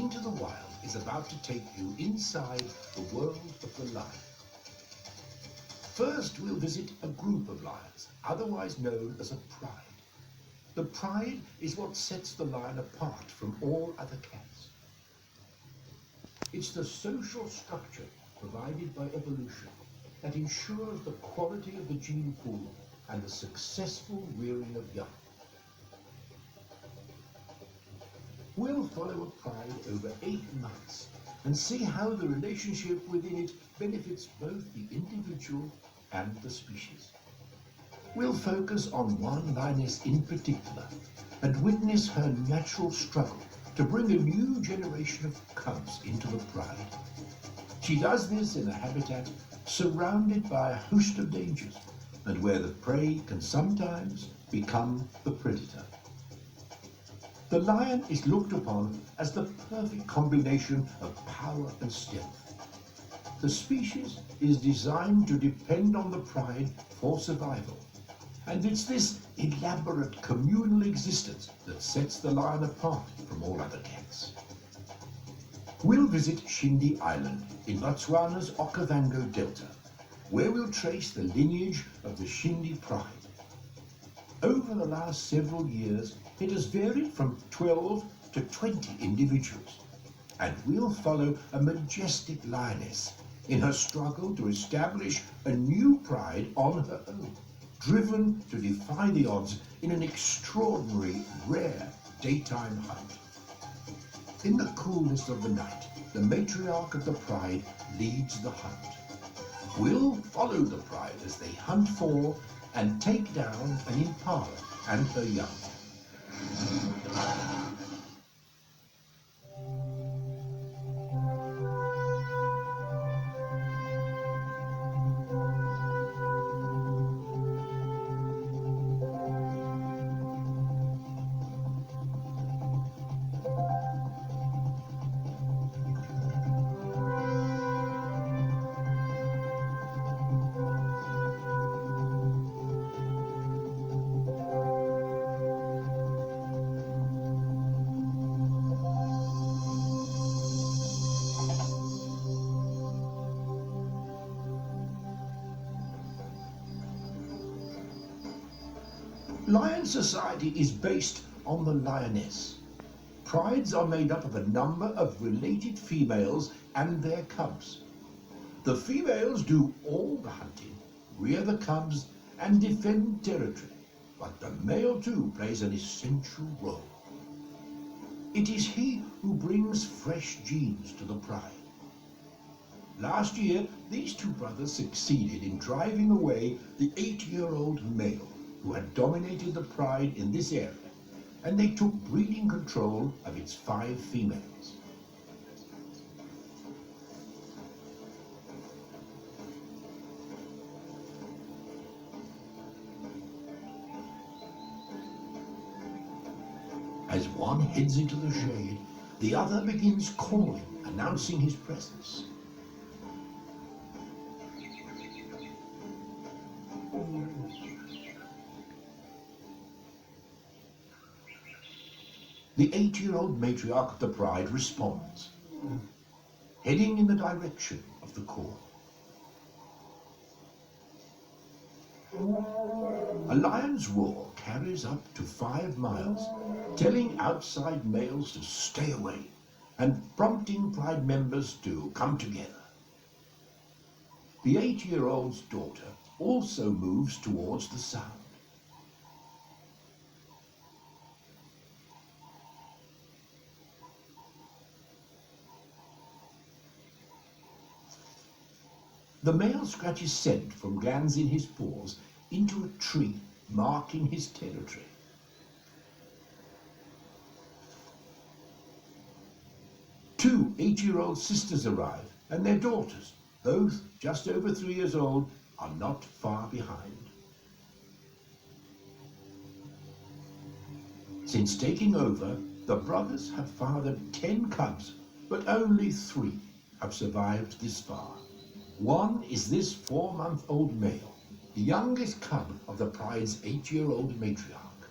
Into the Wild is about to take you inside the world of the lion. First, we'll visit a group of lions, otherwise known as a pride. The pride is what sets the lion apart from all other cats. It's the social structure provided by evolution that ensures the quality of the gene pool and the successful rearing of young. We'll follow a pride over 8 months and see how the relationship within it benefits both the individual and the species. We'll focus on one lioness in particular and witness her natural struggle to bring a new generation of cubs into the pride. She does this in a habitat surrounded by a host of dangers and where the prey can sometimes become the predator. The lion is looked upon as the perfect combination of power and stealth. The species is designed to depend on the pride for survival, and it's this elaborate communal existence that sets the lion apart from all other cats. We'll visit Shindi Island in Botswana's Okavango Delta, where we'll trace the lineage of the Shindi pride. Over the last several years, it has varied from 12 to 20 individuals, and we'll follow a majestic lioness in her struggle to establish a new pride on her own, driven to defy the odds in an extraordinary, rare daytime hunt. In the coolness of the night, the matriarch of the pride leads the hunt. We'll follow the pride as they hunt for and take down an impala and her young. Lion society is based on the lioness. Prides are made up of a number of related females and their cubs. The females do all the hunting, rear the cubs, and defend territory, but the male too plays an essential role. It is he who brings fresh genes to the pride. Last year, these two brothers succeeded in driving away the 8-year-old male who had dominated the pride in this area, and they took breeding control of its 5 females. As one heads into the shade, the other begins calling, announcing his presence. The 8-year-old matriarch of the pride responds, heading in the direction of the call. A lion's roar carries up to 5 miles, telling outside males to stay away and prompting pride members to come together. The 8-year-old's daughter also moves towards the sound. The male scratches scent from glands in his paws into a tree, marking his territory. Two 8-year-old sisters arrive, and their daughters, both just over 3 years old, are not far behind. Since taking over, the brothers have fathered 10 cubs, but only 3 have survived this far. One is this 4-month-old male, the youngest cub of the pride's 8-year-old matriarch.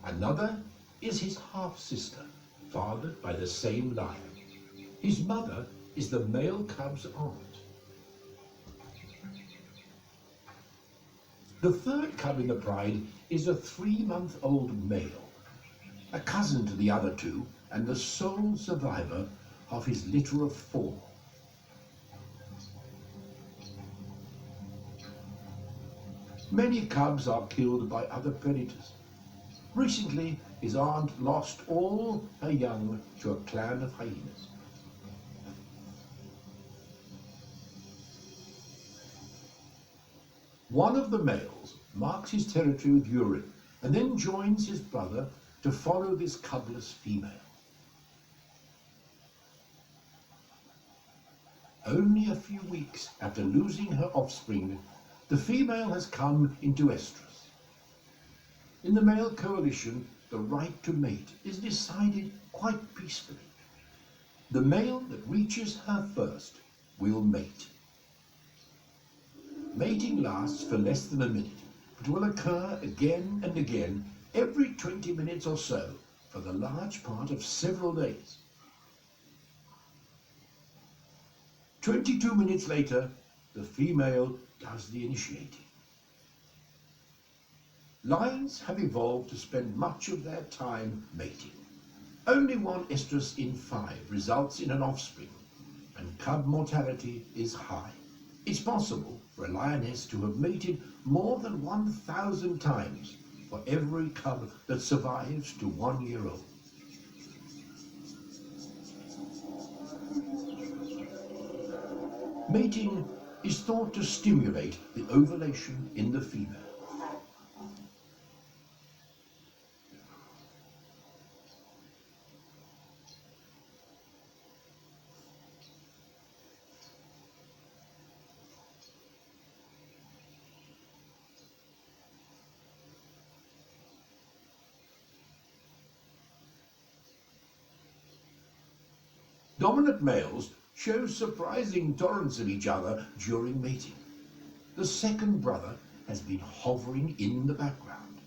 Another is his half-sister, fathered by the same lion. His mother is the male cub's aunt. The third cub in the pride is a 3-month-old male, a cousin to the other two and the sole survivor of his litter of 4. Many cubs are killed by other predators. Recently, his aunt lost all her young to a clan of hyenas. One of the males marks his territory with urine and then joins his brother to follow this cubless female. Only a few weeks after losing her offspring, the female has come into estrus. In the male coalition, the right to mate is decided quite peacefully. The male that reaches her first will mate. Mating lasts for less than a minute, but will occur again and again every 20 minutes or so for the large part of several days. 22 minutes later, the female does the initiating. Lions have evolved to spend much of their time mating. Only one estrus in 5 results in an offspring, and cub mortality is high. It's possible for a lioness to have mated more than 1,000 times for every cub that survives to 1 year old. Mating is thought to stimulate the ovulation in the female. Dominant males show surprising tolerance of each other during mating. The second brother has been hovering in the background.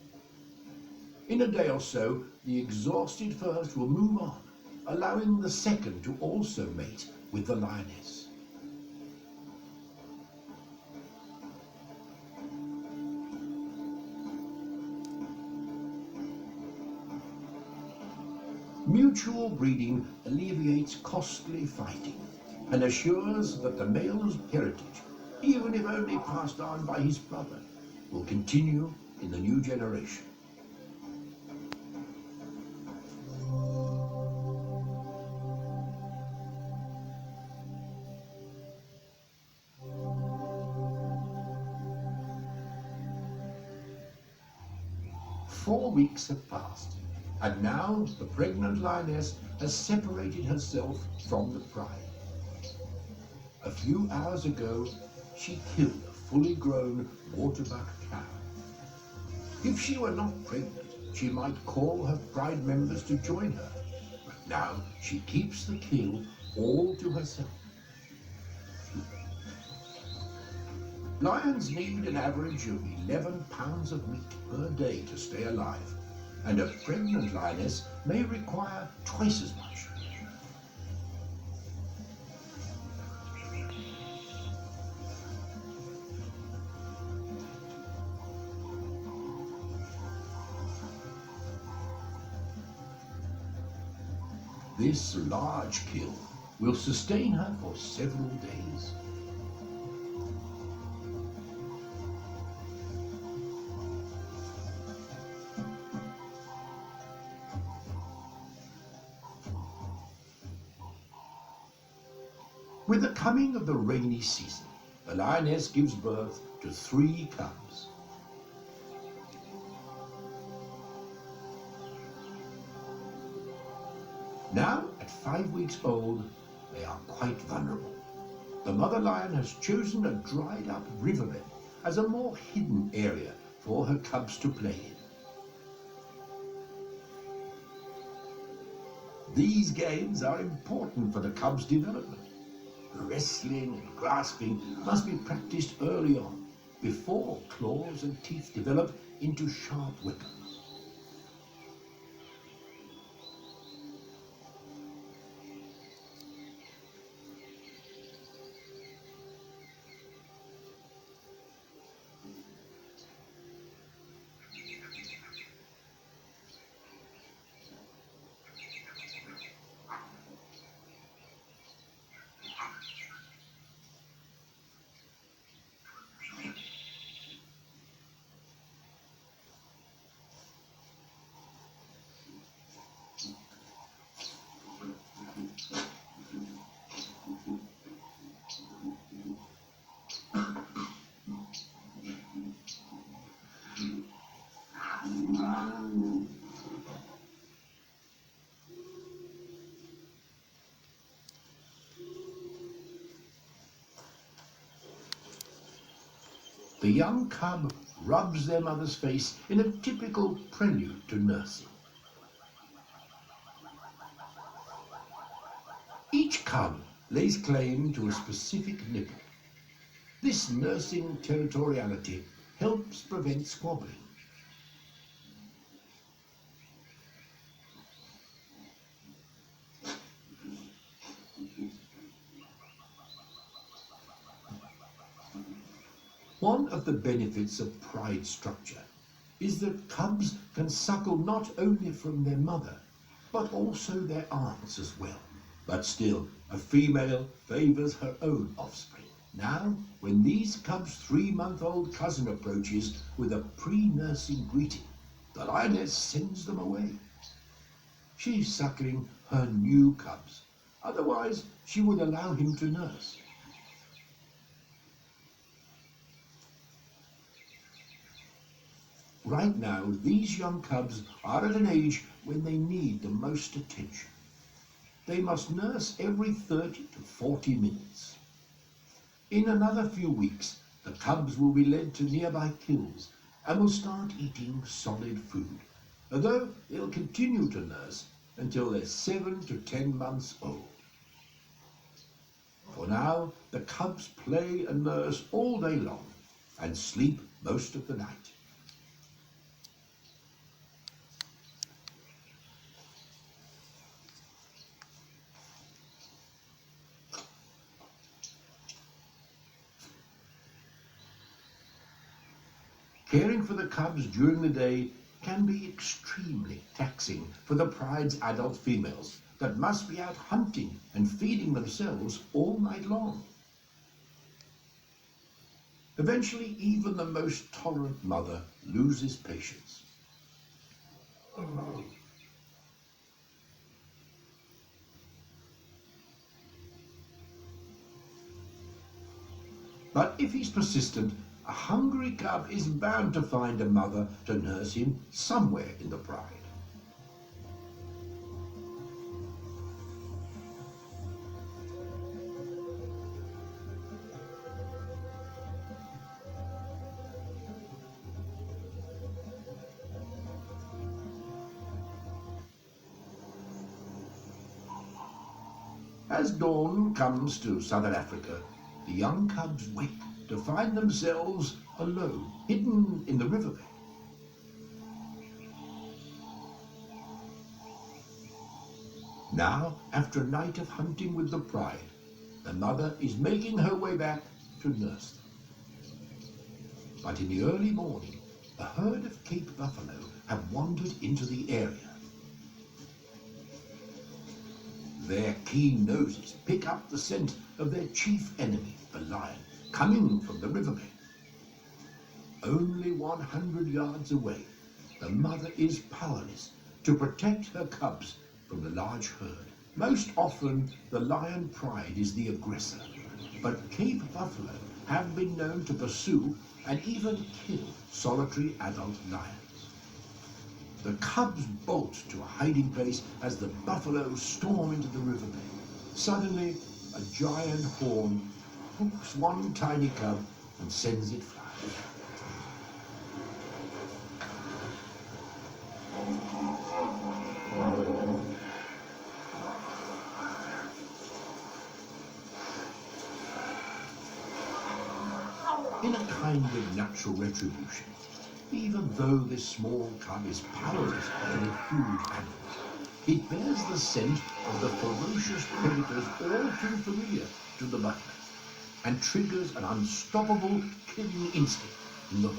In a day or so, the exhausted first will move on, allowing the second to also mate with the lioness. Mutual breeding alleviates costly fighting and assures that the male's heritage, even if only passed on by his brother, will continue in the new generation. Four weeks have passed, and now the pregnant lioness has separated herself from the pride. A few hours ago, she killed a fully grown waterbuck cow. If she were not pregnant, she might call her pride members to join her, but now she keeps the kill all to herself. Lions need an average of 11 pounds of meat per day to stay alive, and a pregnant lioness may require twice as much. This large kill will sustain her for several days. With the coming of the rainy season, the lioness gives birth to 3 cubs. Now, at 5 weeks old, they are quite vulnerable. The mother lion has chosen a dried-up riverbed as a more hidden area for her cubs to play in. These games are important for the cub's development. Wrestling and grasping must be practiced early on, before claws and teeth develop into sharp weapons. The young cub rubs their mother's face in a typical prelude to nursing. Each cub lays claim to a specific nipple. This nursing territoriality helps prevent squabbling. One of the benefits of pride structure is that cubs can suckle not only from their mother, but also their aunts as well. But still, a female favours her own offspring. Now, when these cubs' 3-month-old cousin approaches with a pre-nursing greeting, the lioness sends them away. She's suckling her new cubs. Otherwise, she would allow him to nurse. Right now, these young cubs are at an age when they need the most attention. They must nurse every 30 to 40 minutes. In another few weeks, the cubs will be led to nearby kilns and will start eating solid food, although they'll continue to nurse until they're 7 to 10 months old. For now, the cubs play and nurse all day long and sleep most of the night. Caring for the cubs during the day can be extremely taxing for the pride's adult females that must be out hunting and feeding themselves all night long. Eventually, even the most tolerant mother loses patience. But if he's persistent, a hungry cub is bound to find a mother to nurse him somewhere in the pride. As dawn comes to southern Africa, the young cubs wake to find themselves alone, hidden in the riverbed. Now, after a night of hunting with the pride, the mother is making her way back to nurse them. But in the early morning, a herd of Cape buffalo have wandered into the area. Their keen noses pick up the scent of their chief enemy, the lion, coming from the riverbed. Only 100 yards away, the mother is powerless to protect her cubs from the large herd. Most often, the lion pride is the aggressor, but Cape buffalo have been known to pursue and even kill solitary adult lions. The cubs bolt to a hiding place as the buffaloes storm into the riverbed. Suddenly, a giant horn hooks one tiny cub and sends it flying. In a kind of natural retribution, even though this small cub is powerless over the huge animals, it bears the scent of the ferocious predators all too familiar to the buffalo, and triggers an unstoppable killing instinct in the herd.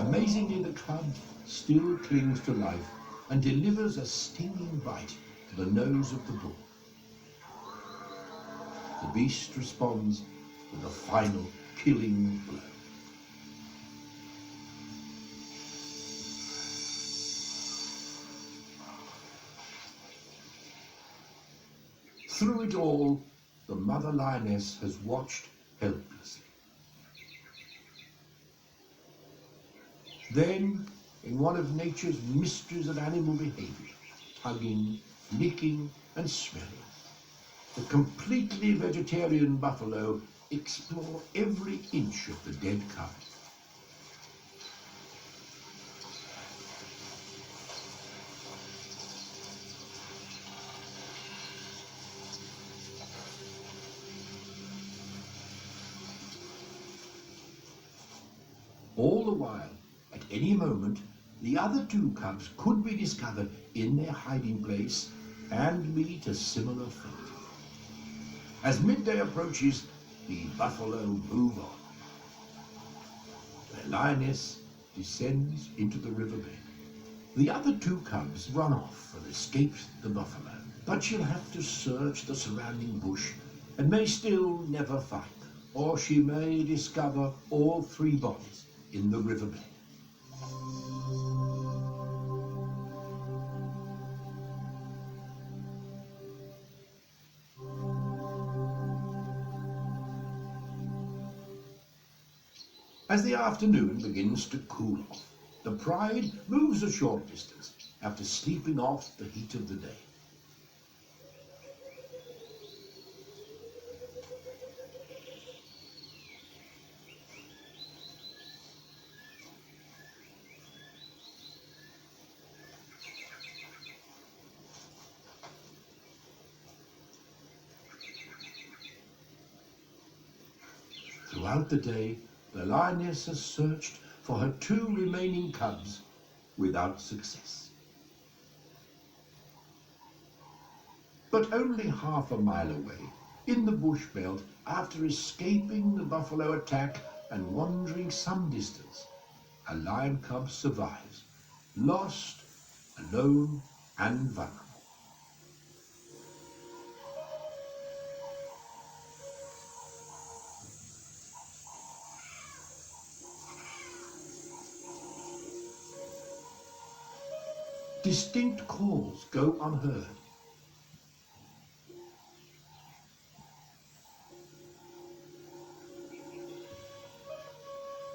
Amazingly, the cub still clings to life and delivers a stinging bite to the nose of the bull. The beast responds with a final killing blow. Through it all, the mother lioness has watched helplessly. Then, in one of nature's mysteries of animal behavior, hugging, licking, and smelling. The completely vegetarian buffalo explore every inch of the dead cub. All the while, at any moment, the other two cubs could be discovered in their hiding place and meet a similar fate. As midday approaches, the buffalo move on. The lioness descends into the riverbed. The other two cubs run off and escape the buffalo, but she'll have to search the surrounding bush and may still never find them, or she may discover all three bodies in the riverbed. As the afternoon begins to cool off, the pride moves a short distance after sleeping off the heat of the day. Throughout the day, the lioness has searched for her two remaining cubs without success. But only half a mile away, in the bush belt, after escaping the buffalo attack and wandering some distance, a lion cub survives, lost, alone, and vulnerable. Distinct calls go unheard.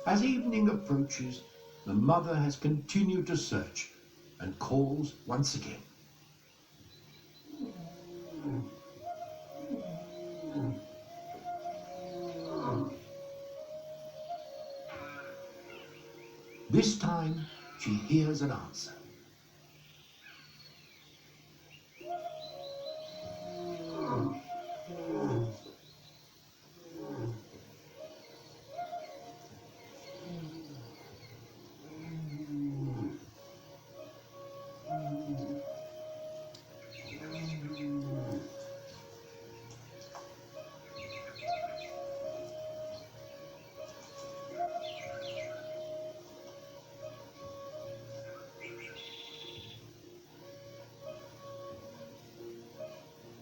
As evening approaches, the mother has continued to search and calls once again. This time, she hears an answer.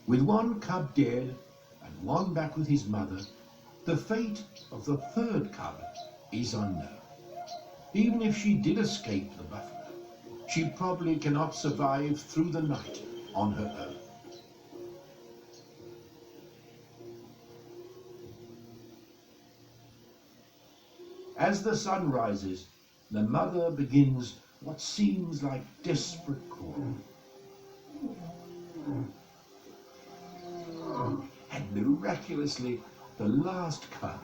With one cub dead and one back with his mother, the fate of the third cub is unknown. Even if she did escape the buffalo, she probably cannot survive through the night on her own. As the sun rises, the mother begins what seems like desperate calling. And miraculously, the last cub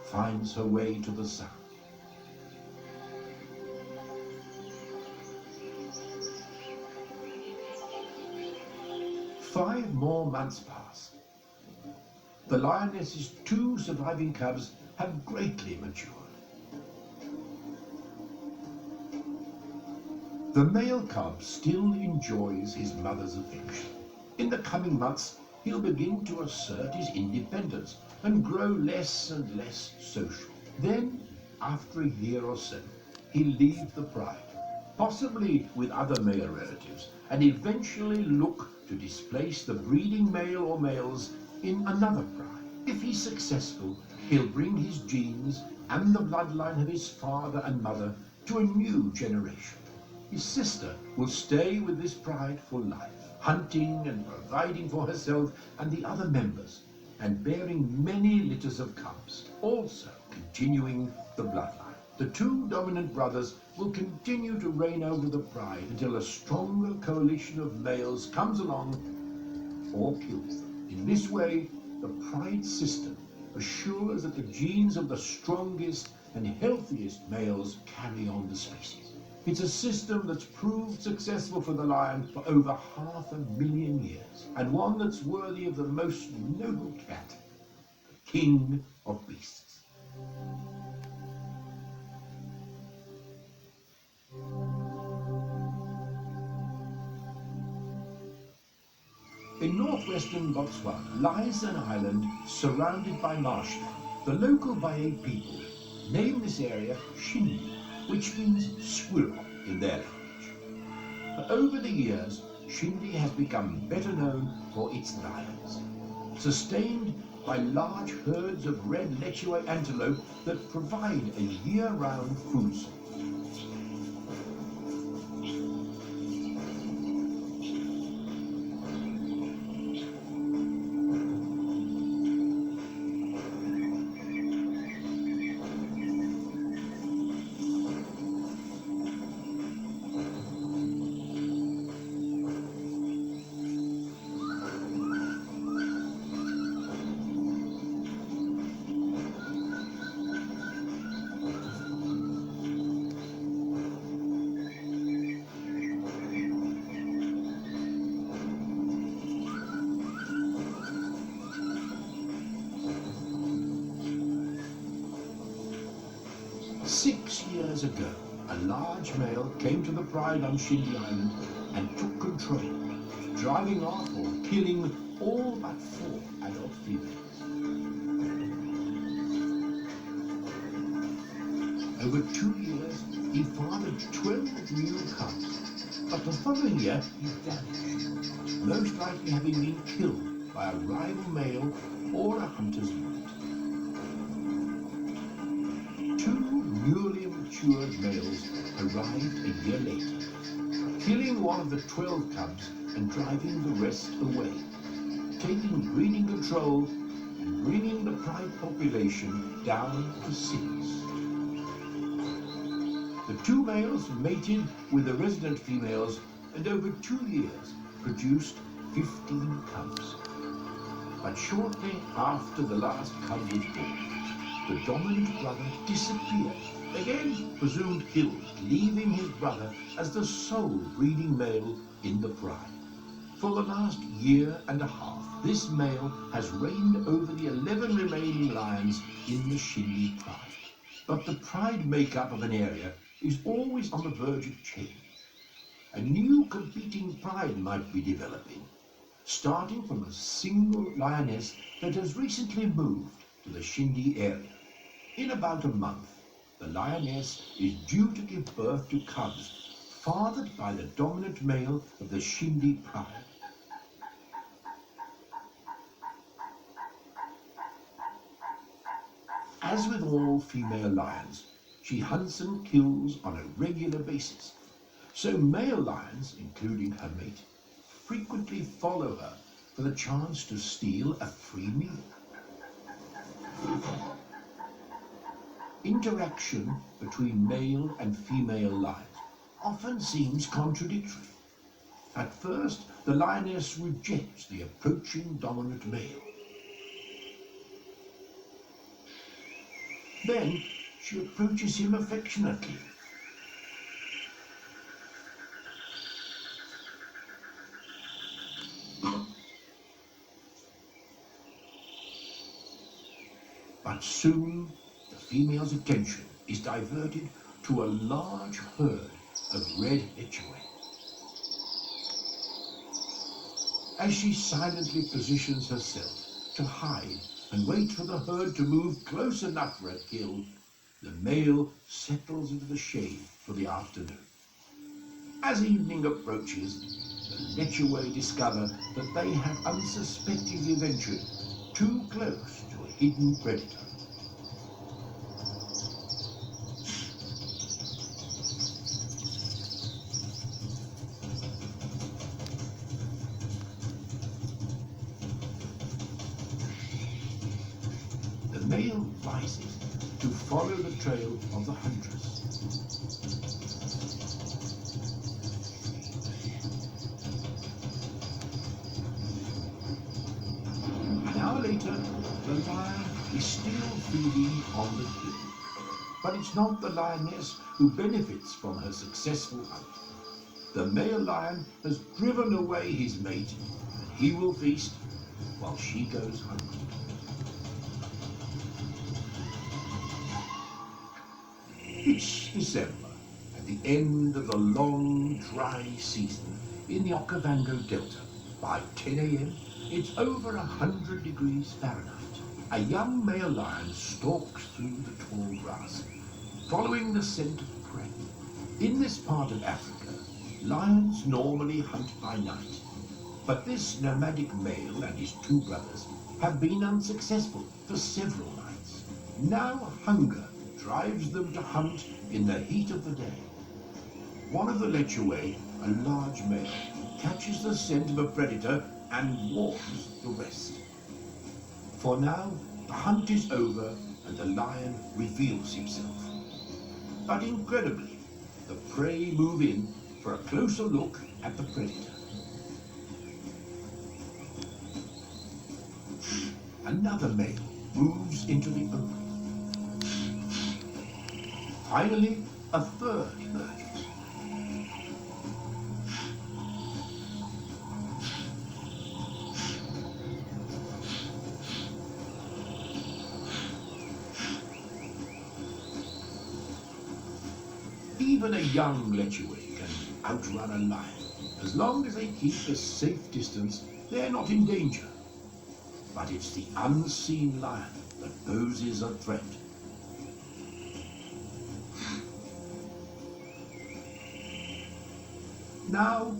finds her way to the sun. Five more months pass. The lioness's two surviving cubs have greatly matured. The male cub still enjoys his mother's affection. In the coming months, he'll begin to assert his independence and grow less and less social. Then, after a year or so, he'll leave the pride, possibly with other male relatives, and eventually look to displace the breeding male or males in another pride. If he's successful, he'll bring his genes and the bloodline of his father and mother to a new generation. His sister will stay with this pride for life, hunting and providing for herself and the other members, and bearing many litters of cubs, also continuing the bloodline. The two dominant brothers will continue to reign over the pride until a stronger coalition of males comes along or kills them. In this way, the pride system assures that the genes of the strongest and healthiest males carry on the species. It's a system that's proved successful for the lion for over 500,000 years, and one that's worthy of the most noble cat, the king of beasts. In northwestern Botswana lies an island surrounded by marshland. The local Baye people name this area Shindi, which means squirrel in their language. But over the years, Shindi has become better known for its lions, sustained by large herds of red Lechue antelope that provide a year-round food source. Years ago, a large male came to the pride on Shindi Island and took control, driving off or killing all but 4 adult females. Over 2 years, he fathered 12 new cubs, but the following year he vanished, most likely having been killed by a rival male or a hunter's mate. 2 newly matured males arrived a year later, killing one of the 12 cubs and driving the rest away, taking breeding control and bringing the pride population down to 6. The 2 males mated with the resident females and over 2 years produced 15 cubs. But shortly after the last cub was born, the dominant brother disappeared, again presumed killed, leaving his brother as the sole breeding male in the pride. For the last year and a half, this male has reigned over the 11 remaining lions in the Shindi pride. But the pride makeup of an area is always on the verge of change. A new competing pride might be developing, starting from a single lioness that has recently moved to the Shindi area. In about a month, the lioness is due to give birth to cubs fathered by the dominant male of the Shindi pride. As with all female lions, she hunts and kills on a regular basis. So male lions, including her mate, frequently follow her for the chance to steal a free meal. Interaction between male and female lions often seems contradictory. At first, the lioness rejects the approaching dominant male. Then she approaches him affectionately. But soon, the female's attention is diverted to a large herd of red Lechue. As she silently positions herself to hide and wait for the herd to move close enough for a kill, the male settles into the shade for the afternoon. As evening approaches, the Lechue discover that they have unsuspectingly ventured too close to a hidden predator. The male rises to follow the trail of the huntress. An hour later, the lion is still feeding on the hill. But it's not the lioness who benefits from her successful hunt. The male lion has driven away his mate, and he will feast while she goes hungry. It's December, at the end of the long, dry season in the Okavango Delta. By 10 a.m., it's over 100 degrees Fahrenheit. A young male lion stalks through the tall grass, following the scent of prey. In this part of Africa, lions normally hunt by night, but this nomadic male and his two brothers have been unsuccessful for several nights. Now hunger drives them to hunt in the heat of the day. One of the Lechuay, a large male, catches the scent of a predator and warns the rest. For now, the hunt is over and the lion reveals himself. But incredibly, the prey move in for a closer look at the predator. Another male moves into the open. Finally, a third emerges. Even a young Lechuay can outrun a lion. As long as they keep a safe distance, they're not in danger. But it's the unseen lion that poses a threat. Now,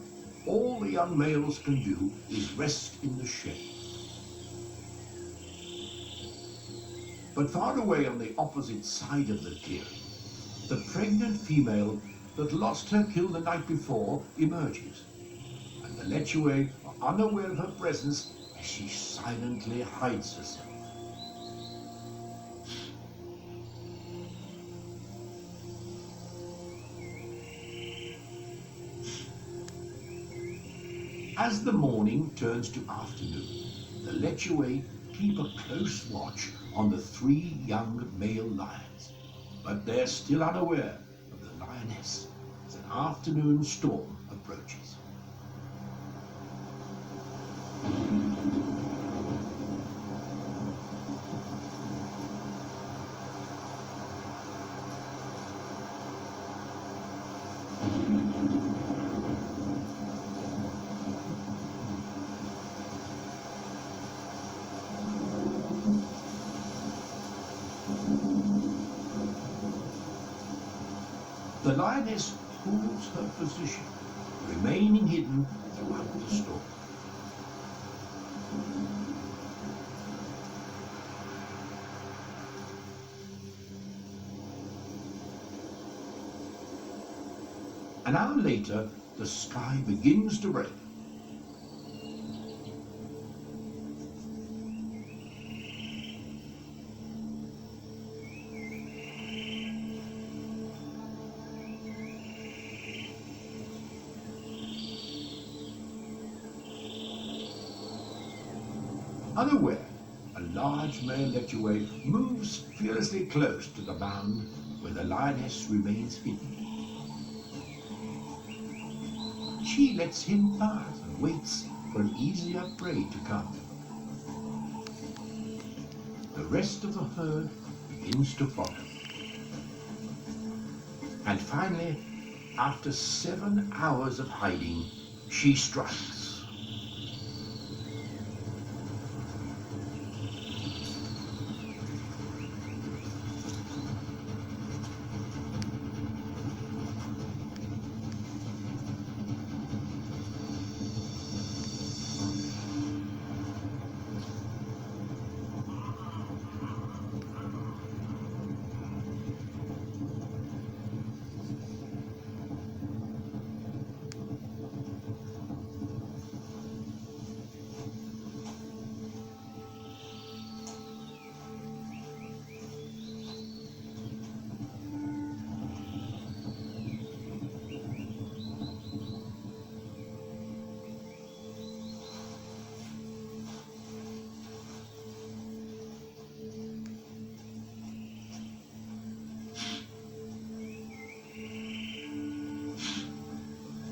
all the young males can do is rest in the shade. But far away on the opposite side of the clearing, the pregnant female that lost her kill the night before emerges, and the Lechuay are unaware of her presence as she silently hides herself. As the morning turns to afternoon, the Lechuay keep a close watch on the three young male lions, but they're still unaware of the lioness as an afternoon storm approaches. The lioness holds her position, remaining hidden throughout the storm. An hour later, the sky begins to rain. Unaware, a large male Lechuay moves fearlessly close to the mound where the lioness remains hidden. She lets him pass and waits for an easier prey to come. The rest of the herd begins to follow. And finally, after 7 hours of hiding, she strikes.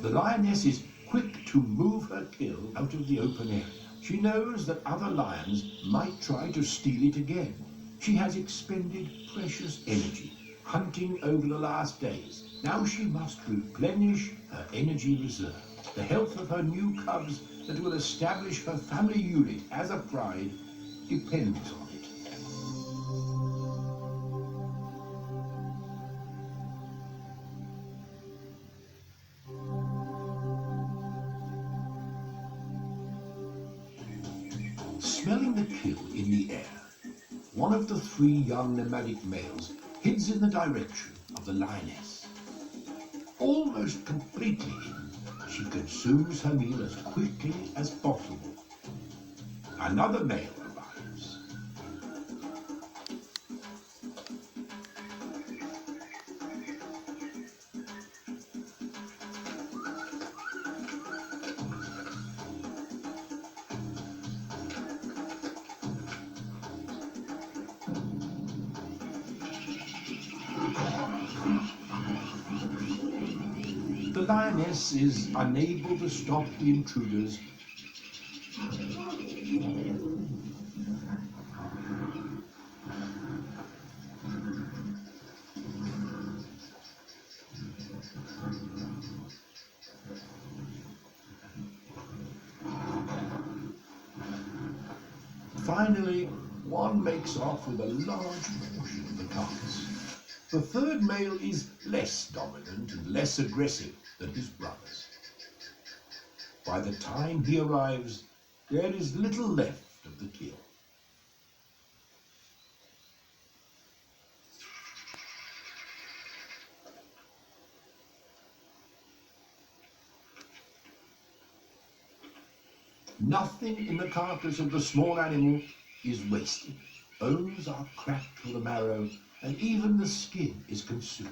The lioness is quick to move her kill out of the open area. She knows that other lions might try to steal it again. She has expended precious energy hunting over the last days. Now she must replenish her energy reserve. The health of her new cubs that will establish her family unit as a pride depends on it. Smelling the kill in the air, one of the 3 young nomadic males heads in the direction of the lioness. Almost completely hidden, she consumes her meal as quickly as possible. Another male arrives. The lioness is unable to stop the intruders. Finally, one makes off with a large portion of the carcass. The 3rd male is less dominant and less aggressive than his brothers. By the time he arrives, there is little left of the kill. Nothing in the carcass of the small animal is wasted. Bones are cracked to the marrow, and even the skin is consumed.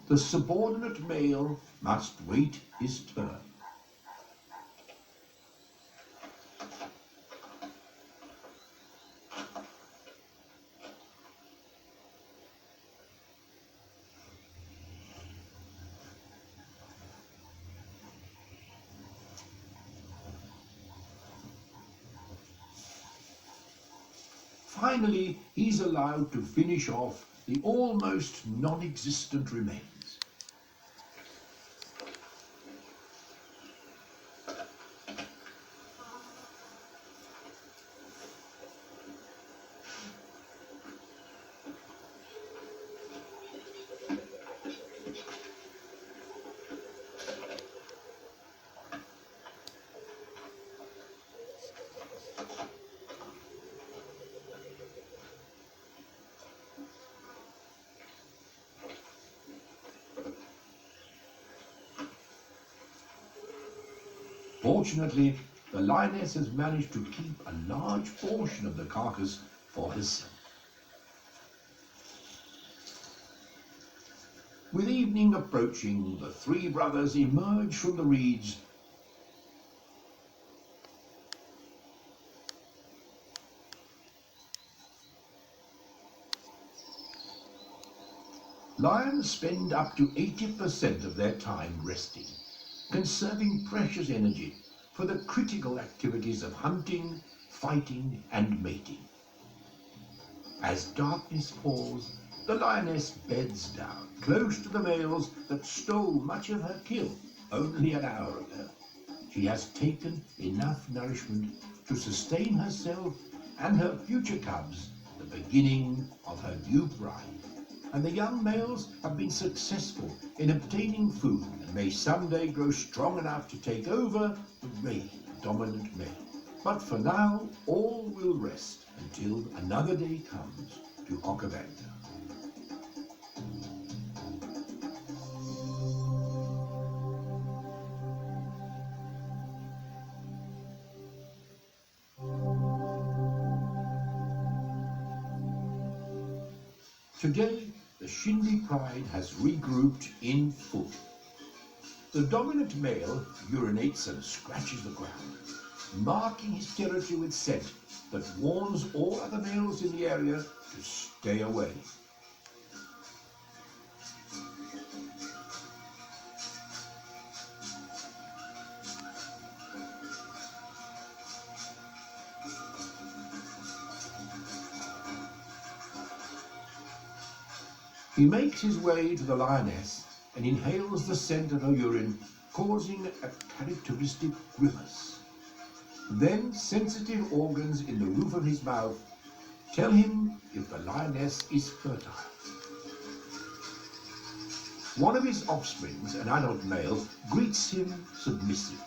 The subordinate male must wait his turn. Finally, he's allowed to finish off the almost non-existent remains. Fortunately, the lioness has managed to keep a large portion of the carcass for herself. With evening approaching, the 3 brothers emerge from the reeds . Lions spend up to 80% of their time resting, conserving precious energy for the critical activities of hunting, fighting, and mating. As darkness falls, the lioness beds down, close to the males that stole much of her kill only an hour ago. She has taken enough nourishment to sustain herself and her future cubs, the beginning of her new bride. And the young males have been successful in obtaining food and may someday grow strong enough to take over the reign of dominant male. But for now, all will rest until another day comes to Okavanta. Today, the Shindy pride has regrouped in full. The dominant male urinates and scratches the ground, marking his territory with scent that warns all other males in the area to stay away. He makes his way to the lioness and inhales the scent of her urine, causing a characteristic grimace. Then sensitive organs in the roof of his mouth tell him if the lioness is fertile. One of his offsprings, an adult male, greets him submissively.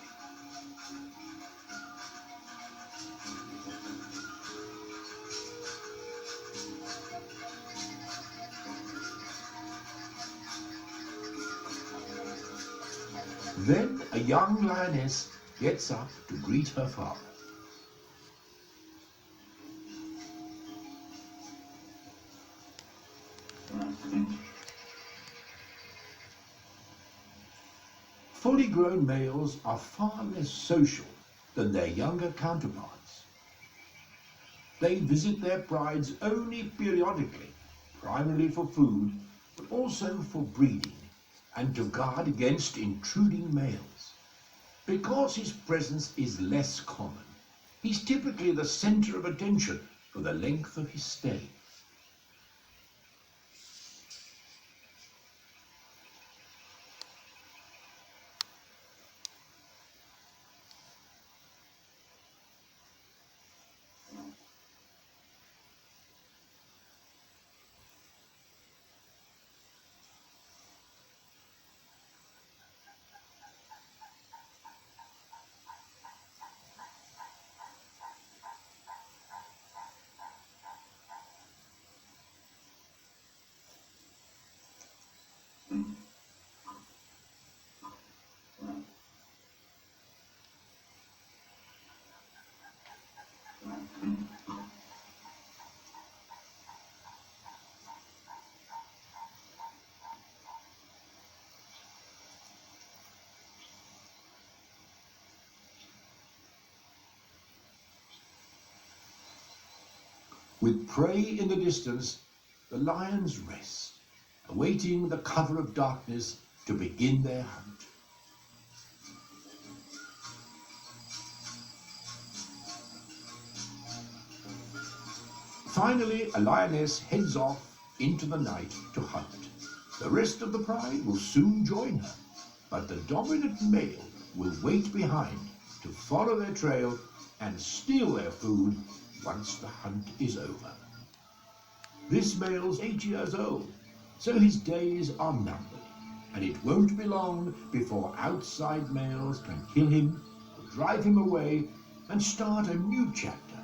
Then a young lioness gets up to greet her father. Fully grown males are far less social than their younger counterparts. They visit their brides only periodically, primarily for food, but also for breeding and to guard against intruding males. Because his presence is less common, he's typically the center of attention for the length of his stay. With prey in the distance, the lions rest, awaiting the cover of darkness to begin their hunt. Finally, a lioness heads off into the night to hunt. The rest of the pride will soon join her, but the dominant male will wait behind to follow their trail and steal their food once the hunt is over. This male's 8 years old, so his days are numbered, and it won't be long before outside males can kill him or drive him away and start a new chapter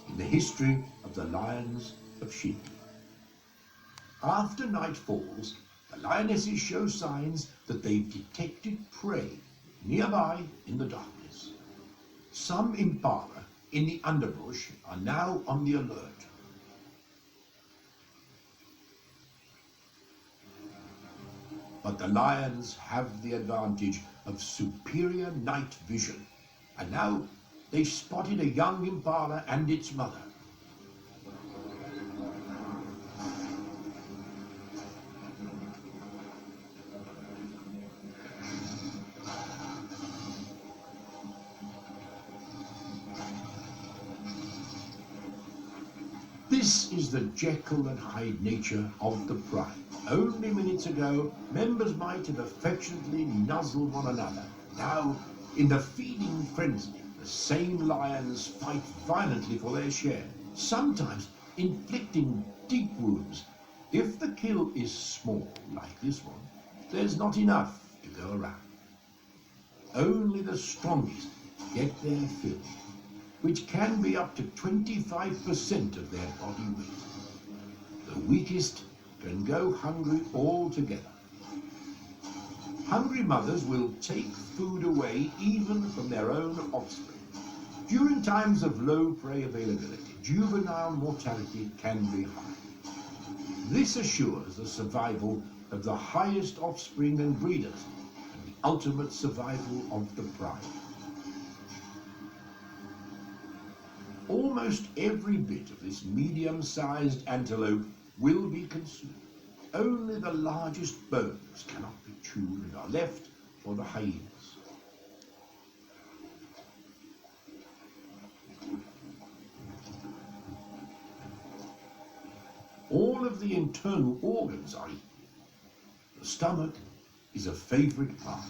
in the history of the lions of Shindy. After night falls, the lionesses show signs that they've detected prey nearby in the darkness. Some impala in the underbrush are now on the alert. But the lions have the advantage of superior night vision, and now they've spotted a young impala and its mother. This is the Jekyll and Hyde nature of the pride. Only minutes ago, members might have affectionately nuzzled one another. Now, in the feeding frenzy, the same lions fight violently for their share, sometimes inflicting deep wounds. If the kill is small, like this one, there's not enough to go around. Only the strongest get their fill, which can be up to 25% of their body weight. The weakest can go hungry altogether. Hungry mothers will take food away even from their own offspring. During times of low prey availability, juvenile mortality can be high. This assures the survival of the highest offspring and breeders, and the ultimate survival of the pride. Almost every bit of this medium-sized antelope will be consumed. Only the largest bones cannot be chewed and are left for the hyenas. All of the internal organs are eaten. The stomach is a favorite part.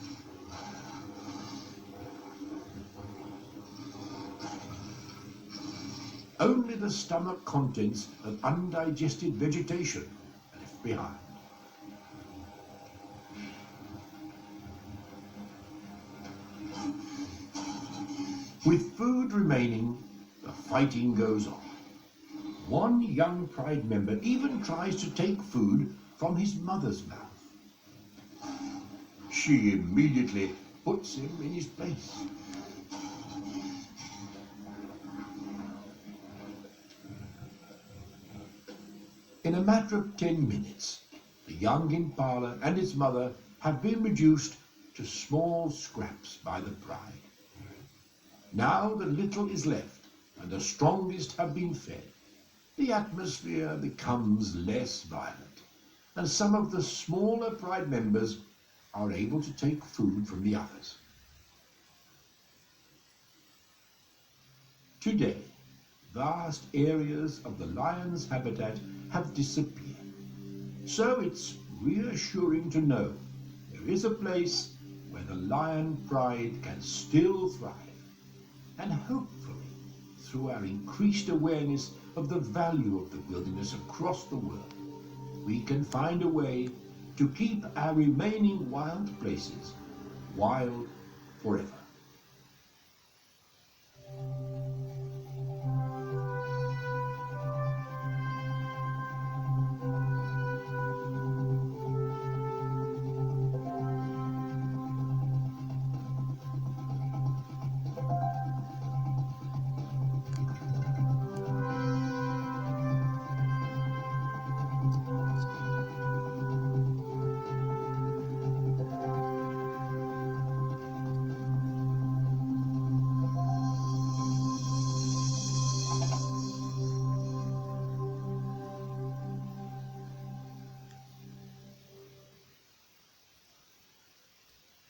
Only the stomach contents of undigested vegetation are left behind. With food remaining, the fighting goes on. One young pride member even tries to take food from his mother's mouth. She immediately puts him in his place. In a matter of 10 minutes, the young impala and its mother have been reduced to small scraps by the pride. Now the little is left, and the strongest have been fed. The atmosphere becomes less violent, and some of the smaller pride members are able to take food from the others. Today, vast areas of the lion's habitat have disappeared. So it's reassuring to know there is a place where the lion pride can still thrive. And hopefully, through our increased awareness of the value of the wilderness across the world, we can find a way to keep our remaining wild places wild forever.